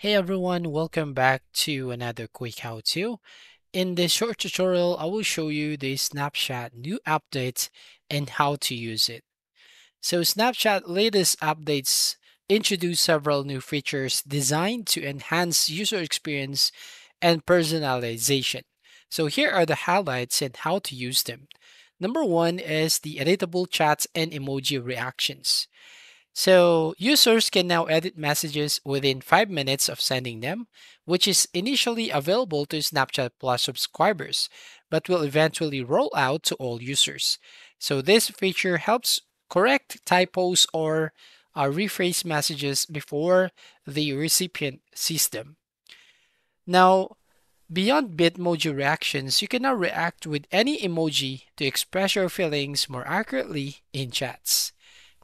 Hey everyone, welcome back to another quick how-to. In this short tutorial, I will show you the Snapchat new updates and how to use it. So Snapchat latest updates introduce several new features designed to enhance user experience and personalization. So here are the highlights and how to use them. Number one is the editable chats and emoji reactions. So users can now edit messages within 5 minutes of sending them, which is initially available to Snapchat Plus subscribers, but will eventually roll out to all users. So this feature helps correct typos or rephrase messages before the recipient sees them. Now, beyond Bitmoji reactions, you can now react with any emoji to express your feelings more accurately in chats.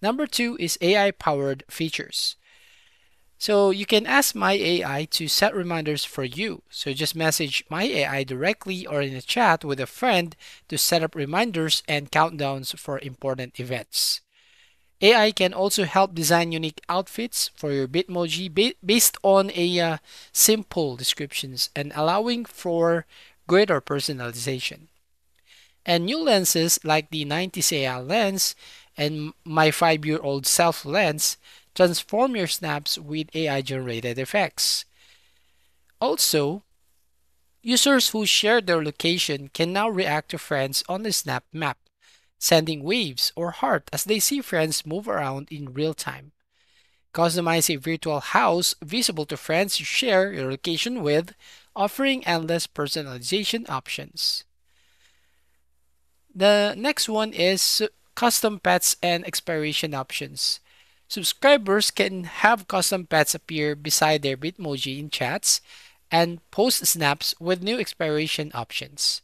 Number two is AI powered features. So you can ask My AI to set reminders for you. So just message My AI directly or in a chat with a friend to set up reminders and countdowns for important events. AI can also help design unique outfits for your Bitmoji based on simple descriptions and allowing for greater personalization. And new lenses like the 90s AI lens and my 5-year-old self lens transform your snaps with AI generated effects. Also, users who share their location can now react to friends on the Snap map, sending waves or heart as they see friends move around in real time. Customize a virtual house visible to friends you share your location with, offering endless personalization options. The next one is custom pets and expiration options. Subscribers can have custom pets appear beside their Bitmoji in chats and post snaps with new expiration options.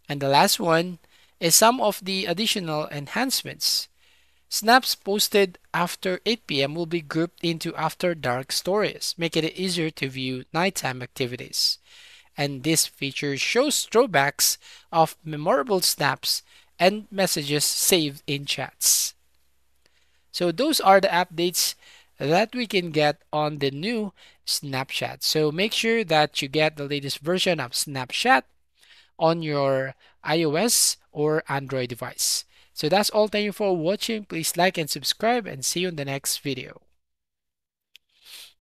And the last one is some of the additional enhancements. Snaps posted after 8 p.m. will be grouped into after dark stories, making it easier to view nighttime activities. And this feature shows throwbacks of memorable snaps and messages saved in chats. So those are the updates that we can get on the new Snapchat. So make sure that you get the latest version of Snapchat on your iOS or Android device. So that's all. Thank you for watching. Please like and subscribe and see you in the next video.